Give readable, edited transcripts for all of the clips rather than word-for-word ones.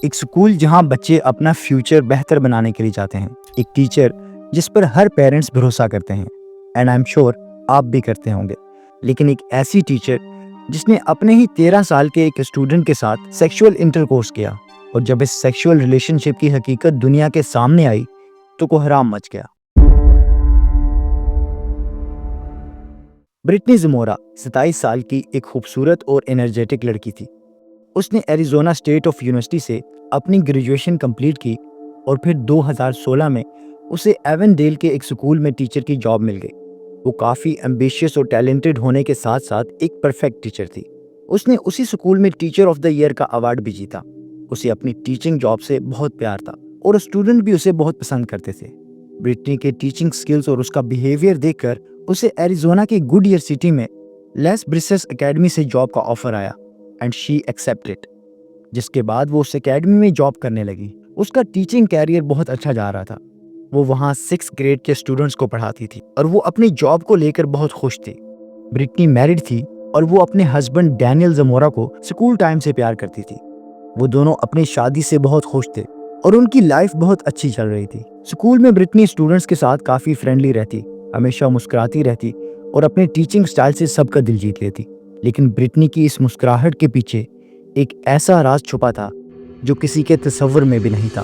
एक स्कूल जहां बच्चे अपना फ्यूचर बेहतर बनाने के लिए जाते हैं, एक टीचर जिस पर हर पेरेंट्स भरोसा करते हैं, एंड आई एम श्योर आप भी करते होंगे। लेकिन एक ऐसी टीचर जिसने अपने ही 13 साल के एक स्टूडेंट के साथ सेक्सुअल इंटरकोर्स किया, और जब इस सेक्सुअल रिलेशनशिप की हकीकत दुनिया के सामने आई तो कोहराम मच गया। ब्रिटनी ज़मोरा 27 साल की एक खूबसूरत और एनर्जेटिक लड़की थी। उसने एरिज़ोना स्टेट ऑफ यूनिवर्सिटी से अपनी ग्रेजुएशन कंप्लीट की और फिर 2016 में उसे एवनडेल के एक स्कूल में टीचर की जॉब मिल गई। वो काफ़ी एम्बिशियस और टैलेंटेड होने के साथ साथ एक परफेक्ट टीचर थी। उसने उसी स्कूल में टीचर ऑफ द ईयर का अवार्ड भी जीता। उसे अपनी टीचिंग जॉब से बहुत प्यार था और स्टूडेंट भी उसे बहुत पसंद करते थे। ब्रिटनी के टीचिंग स्किल्स और उसका बिहेवियर देखकर उसे एरिज़ोना के गुडईयर सिटी में लेस ब्रिसेस एकेडमी से जॉब का ऑफर आया एंड शी एक्सेप्टेड, जिसके बाद वो उस एकेडमी में जॉब करने लगी। उसका टीचिंग कैरियर बहुत अच्छा जा रहा था। वो वहाँ 6th ग्रेड के स्टूडेंट्स को पढ़ाती थी और वो अपनी जॉब को लेकर बहुत खुश थी। ब्रिटनी मैरिड थी और वो अपने हस्बैंड डैनियल ज़मोरा को स्कूल टाइम से प्यार करती थी। वो दोनों अपनी शादी से बहुत खुश थे और उनकी लाइफ बहुत अच्छी चल रही थी। स्कूल में ब्रिटनी स्टूडेंट्स के साथ काफ़ी फ्रेंडली रहती, हमेशा मुस्कुराती रहती और अपने टीचिंग स्टाइल से सबका दिल जीत लेती। लेकिन ब्रिटनी की इस मुस्कुराहट के पीछे एक ऐसा राज छुपा था जो किसी के तसव्वुर में भी नहीं था।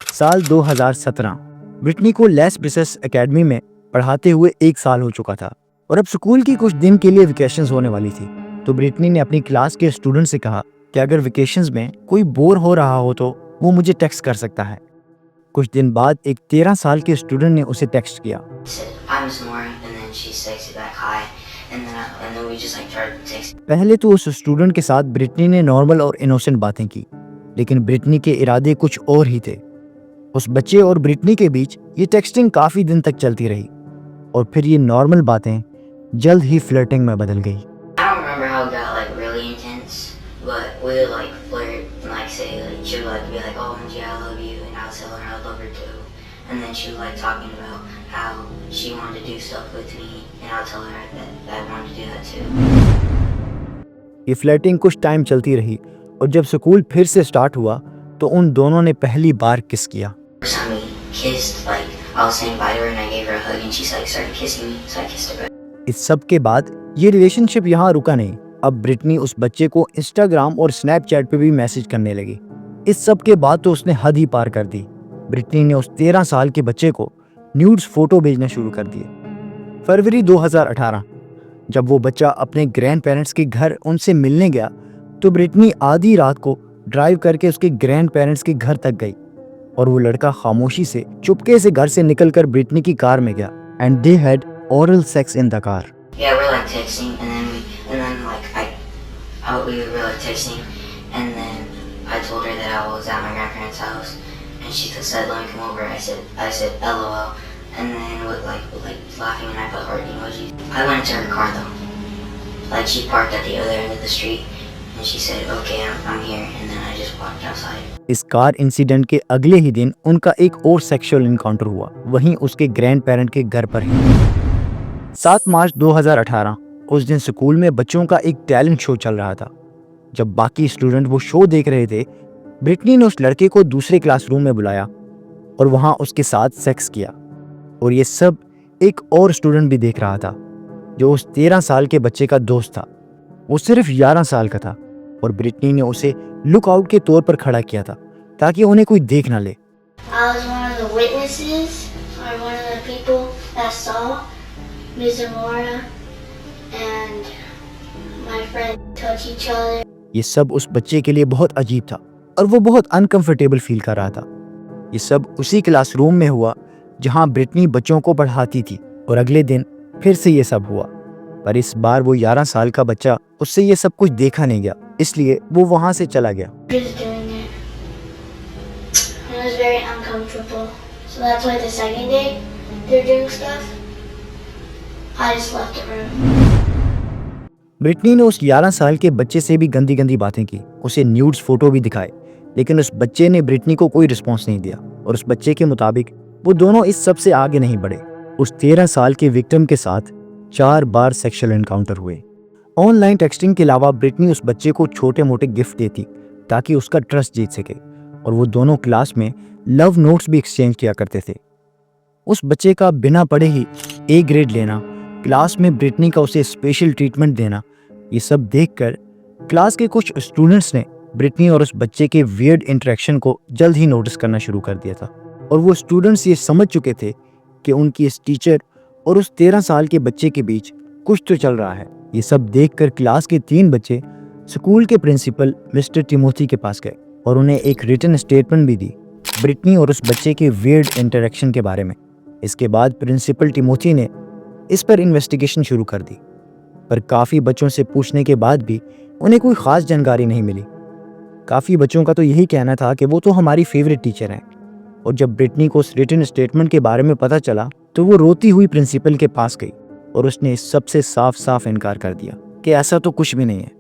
साल 2017 ब्रिटनी को लेस ब्रिसेस एकेडमी में पढ़ाते हुए 1 साल हो चुका था और अब स्कूल की कुछ दिन के लिए वेकेशंस होने वाली थी। तो ब्रिटनी ने अपनी क्लास के स्टूडेंट से कहा कि अगर वेकेशंस में कोई बोर हो रहा हो तो वो मुझे टेक्स्ट कर सकता है। कुछ दिन बाद एक 13 साल के स्टूडेंट ने उसे टेक्स्ट किया। पहले तो उस स्टूडेंट के साथ ब्रिटनी ने नॉर्मल और इनोसेंट बातें की, लेकिन ब्रिटनी के इरादे कुछ और ही थे। उस बच्चे और ब्रिटनी के बीच ये टेक्सटिंग काफी दिन तक चलती रही और फिर ये नॉर्मल बातें जल्द ही फ्लर्टिंग में बदल गई। And then she was like talking about how she wanted to do stuff with me and I'll tell her that I wanted to do that too. ये फ्लर्टिंग कुछ टाइम चलती रही और जब स्कूल फिर से स्टार्ट हुआ तो उन दोनों ने पहली बार किस किया। इस सब के बाद ये रिलेशनशिप यहाँ रुका नहीं। अब ब्रिटनी उस बच्चे को इंस्टाग्राम और स्नैपचैट पे भी मैसेज करने लगी। इस सब के बाद तो उसने हद ही पार कर दी। ब्रिटनी ने उस 13 साल के बच्चे को न्यूड्स फोटो भेजना शुरू कर दिए। फरवरी 2018 जब वो बच्चा अपने ग्रैंड पेरेंट्स के घर उनसे मिलने गया तो ब्रिटनी आधी रात को ड्राइव करके उसके ग्रैंड पेरेंट्स के घर तक गई और वो लड़का खामोशी से चुपके से घर से निकलकर ब्रिटनी की कार में गया and they had oral sex in the car. And she said, "Let me come over." I said, "LOL," and then with like laughing and I put heart emoji. I went to her car though. Like she parked at the other end of the street, and she said, "Okay, I'm here," and then I just walked outside. इस car incident के अगले ही दिन उनका एक और sexual encounter हुआ, वहीं उसके ग्रैंड पेरेंट के घर पर ही। 7 मार्च 2018 उस दिन स्कूल में बच्चों का एक टैलेंट शो चल रहा था। जब बाकी स्टूडेंट वो शो देख रहे थे, ब्रिटनी ने उस लड़के को दूसरे क्लासरूम में बुलाया और वहां उसके साथ सेक्स किया और ये सब एक और स्टूडेंट भी देख रहा था जो उस 13 साल के बच्चे का दोस्त था। वो सिर्फ 11 साल का था और ब्रिटनी ने उसे लुक आउट के तौर पर खड़ा किया था ताकि उन्हें कोई देख ना ले। ये सब उस बच्चे के लिए बहुत अजीब था और वो बहुत अनकंफर्टेबल फील कर रहा था। ये सब उसी क्लासरूम में हुआ जहां ब्रिटनी बच्चों को पढ़ाती थी और अगले दिन फिर से ये सब हुआ, पर इस बार वो 11 साल का बच्चा उससे ये सब कुछ देखा नहीं गया, इसलिए वो वहां से चला गया। ब्रिटनी ने उस 11 साल के बच्चे से भी गंदी गंदी बातें की, उसे न्यूड्स फोटो भी दिखाए, लेकिन उस बच्चे ने ब्रिटनी को कोई रिस्पॉन्स नहीं दिया और उस बच्चे के मुताबिक वो दोनों इस सब से आगे नहीं बढ़े। उस 13 साल के विक्टिम के साथ 4 बार सेक्सुअल एनकाउंटर हुए। ऑनलाइन टेक्सटिंग के अलावा ब्रिटनी उस बच्चे को छोटे मोटे गिफ्ट देती ताकि उसका ट्रस्ट जीत सके, और वो दोनों क्लास में लव नोट्स भी एक्सचेंज किया करते थे। उस बच्चे का बिना पढ़े ही ए ग्रेड लेना, क्लास में ब्रिटनी का उसे स्पेशल ट्रीटमेंट देना, ये सब देखकर क्लास के कुछ स्टूडेंट्स ने ब्रिटनी और उस बच्चे के वियर्ड इंटरेक्शन को जल्द ही नोटिस करना शुरू कर दिया था। और वो स्टूडेंट्स ये समझ चुके थे कि उनकी इस टीचर और उस 13 साल के बच्चे के बीच कुछ तो चल रहा है। ये सब देखकर क्लास के 3 बच्चे स्कूल के प्रिंसिपल मिस्टर टिमोथी के पास गए और उन्हें एक रिटन स्टेटमेंट भी दी ब्रिटनी और उस बच्चे के वियर्ड इंटरेक्शन के बारे में। इसके बाद प्रिंसिपल टिमोथी ने इस पर इन्वेस्टिगेशन शुरू कर दी, पर काफ़ी बच्चों से पूछने के बाद भी उन्हें कोई ख़ास जानकारी नहीं मिली। काफ़ी बच्चों का तो यही कहना था कि वो तो हमारी फेवरेट टीचर हैं। और जब ब्रिटनी को उस रिटन स्टेटमेंट के बारे में पता चला तो वो रोती हुई प्रिंसिपल के पास गई और उसने इस सबसे साफ साफ इनकार कर दिया कि ऐसा तो कुछ भी नहीं है।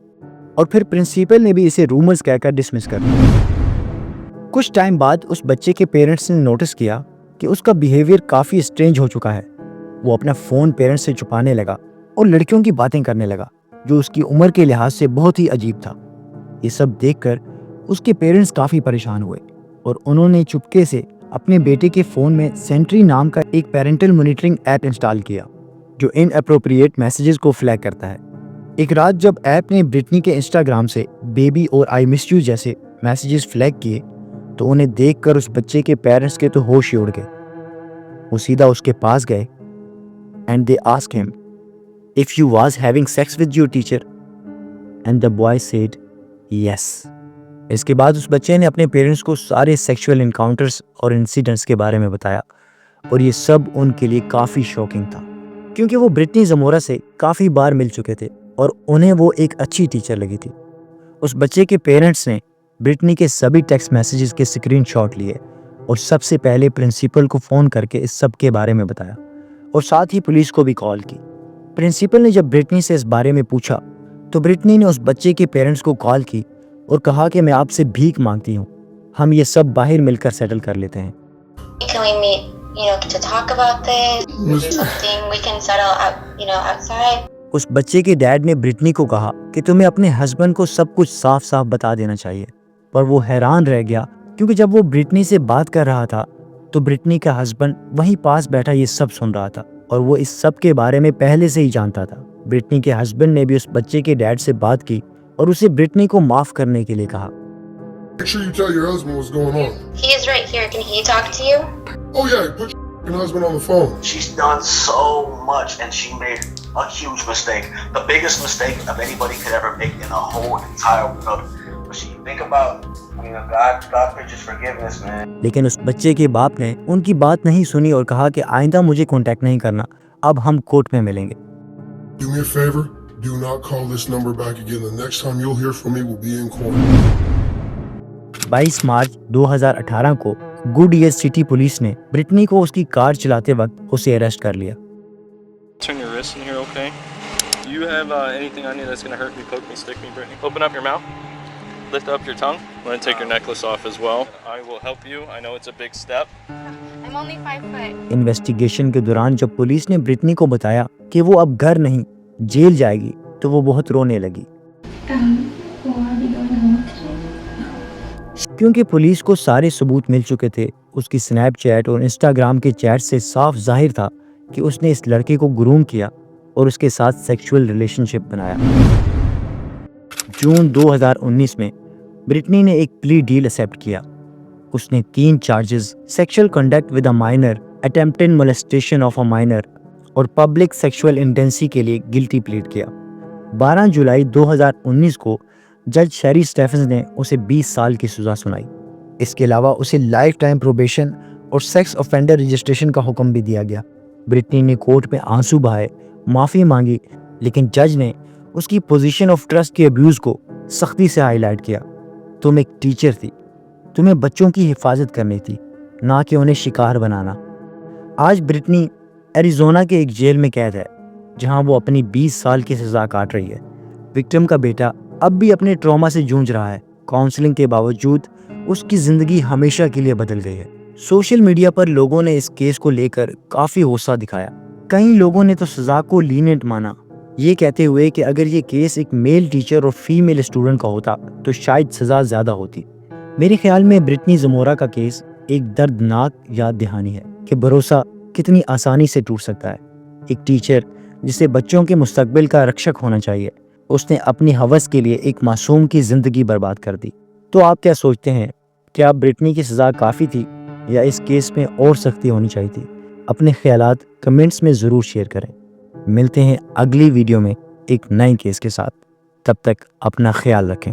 और फिर प्रिंसिपल ने भी इसे रूमर्स कहकर डिसमिस कर दिया। कुछ टाइम बाद उस बच्चे के पेरेंट्स ने नोटिस किया कि उसका बिहेवियर काफ़ी स्ट्रेंज हो चुका है। वो अपना फ़ोन पेरेंट्स से छुपाने लगा और लड़कियों की बातें करने लगा, जो उसकी उम्र के लिहाज से बहुत ही अजीब था। ये सब देखकर उसके पेरेंट्स काफ़ी परेशान हुए और उन्होंने चुपके से अपने बेटे के फ़ोन में सेंट्री नाम का एक पेरेंटल मॉनिटरिंग ऐप इंस्टॉल किया, जो इनअप्रोप्रिएट मैसेजेस को फ्लैग करता है। एक रात जब ऐप ने ब्रिटनी के इंस्टाग्राम से बेबी और आई मिस यू जैसे मैसेजेस फ्लैग किए तो उन्हें देखकर उस बच्चे के पेरेंट्स के तो होश ही उड़ गए। वो सीधा उसके पास गए and they asked him if you was having sex with your teacher and the boy said yes. इसके बाद उस बच्चे ने अपने पेरेंट्स को सारे सेक्सुअल इनकाउंटर्स और इंसिडेंट्स के बारे में बताया और ये सब उनके लिए काफ़ी शॉकिंग था, क्योंकि वो ब्रिटनी जमोरा से काफ़ी बार मिल चुके थे और उन्हें वो एक अच्छी टीचर लगी थी। उस बच्चे के पेरेंट्स ने ब्रिटनी के सभी टेक्स्ट मैसेजेस के स्क्रीनशॉट लिए और सबसे पहले प्रिंसिपल को फ़ोन करके इस सब के बारे में बताया और साथ ही पुलिस को भी कॉल की। प्रिंसिपल ने जब ब्रिटनी से इस बारे में पूछा तो ब्रिटनी ने उस बच्चे के पेरेंट्स को कॉल की और कहा कि मैं आपसे भीख मांगती हूँ, हम ये सब बाहर मिलकर सेटल कर लेते हैं। Can we meet, to talk about this? Is it something we can settle out, outside? उस बच्चे के डैड ने ब्रिटनी को कहा कि तुम्हें अपने हस्बैंड को सब कुछ साफ साफ बता देना चाहिए, पर वो हैरान रह गया क्योंकि जब वो ब्रिटनी से बात कर रहा था तो ब्रिटनी का हस्बैंड वहीं पास बैठा ये सब सुन रहा था और वो इस सब के बारे में पहले से ही जानता था। ब्रिटनी के हस्बैंड ने भी उस बच्चे के डैड से बात की और उसे ब्रिटनी को माफ करने के लिए कहा। Make sure you tell your husband what's going on. He is right here. Can he talk to you? Oh yeah, put your husband on the phone. She's done so much and she made a huge mistake. The biggest mistake of anybody could ever make in the whole entire world. But she think about, God preaches forgiveness, man. लेकिन उस बच्चे के बाप ने उनकी बात नहीं सुनी और कहा कि आइंदा मुझे कांटेक्ट नहीं करना, अब हम कोर्ट में मिलेंगे। Do me a favor, do not call this number back again. The next time you'll hear from me will be in court. 22 मार्च 2018 को गुड ईयर सिटी पुलिस ने ब्रिटनी को उसकी कार चलाते वक्त उसे अरेस्ट कर लिया। Turn your wrist in here, okay? Do you have anything on you that's gonna hurt me, poke me, stick me, Brittany? Open up your mouth. Lift up your tongue. I'm gonna take your necklace off as well. I will help you. I know it's a big step. I'm only 5 foot. Investigation के दौरान जब police ने Britney को बताया कि वो अब घर नहीं जेल जाएगी तो वो बहुत रोने लगी, क्योंकि पुलिस को सारे सबूत मिल चुके थे। उसकी स्नैपचैट और इंस्टाग्राम के चैट से साफ जाहिर था कि उसने इस लड़के को ग्रूम किया और उसके साथ सेक्सुअल रिलेशनशिप बनाया। जून 2019 में ब्रिटनी ने एक प्ली डील एक्सेप्ट किया। उसने 3 charges sexual conduct with a minor, attempted molestation of a minor और पब्लिक सेक्सुअल इंटेंसी के लिए गिल्टी प्लीड किया। 12 जुलाई 2019 को जज शेरी स्टेफन्स ने उसे 20 साल की सज़ा सुनाई। इसके अलावा उसे लाइफ टाइम प्रोबेशन और सेक्स ऑफेंडर रजिस्ट्रेशन का हुक्म भी दिया गया। ब्रिटनी ने कोर्ट में आंसू बहाए, माफ़ी मांगी, लेकिन जज ने उसकी पोजीशन ऑफ ट्रस्ट के अब्यूज़ को सख्ती से हाईलाइट किया। तुम एक टीचर थी, तुम्हें बच्चों की हिफाजत करनी थी, ना कि उन्हें शिकार बनाना। आज ब्रिटनी एरिज़ोना के एक जेल में कैद है, जहां वो अपनी 20 साल की सज़ा काट रही है। विक्टिम का बेटा अब भी अपने ट्रॉमा से जूझ रहा है। काउंसलिंग के बावजूद उसकी ज़िंदगी हमेशा के लिए बदल गई है। सोशल मीडिया पर लोगों ने इस केस को लेकर काफ़ी गुस्सा दिखाया। कई लोगों ने तो सज़ा को लीनियंट माना, ये कहते हुए कि अगर ये केस एक मेल टीचर और फीमेल स्टूडेंट का होता तो शायद सज़ा ज़्यादा होती। मेरे ख्याल में ब्रिटनी ज़मोरा का केस एक दर्दनाक याद दहानी है कि भरोसा कितनी आसानी से टूट सकता है। एक टीचर जिसे बच्चों के मुस्तकबिल का रक्षक होना चाहिए, उसने अपनी हवस के लिए एक मासूम की ज़िंदगी बर्बाद कर दी। तो आप क्या सोचते हैं, क्या ब्रिटनी की सज़ा काफ़ी थी या इस केस में और सख्ती होनी चाहिए थी? अपने ख्यालात कमेंट्स में ज़रूर शेयर करें। मिलते हैं अगली वीडियो में एक नए केस के साथ। तब तक अपना ख्याल रखें।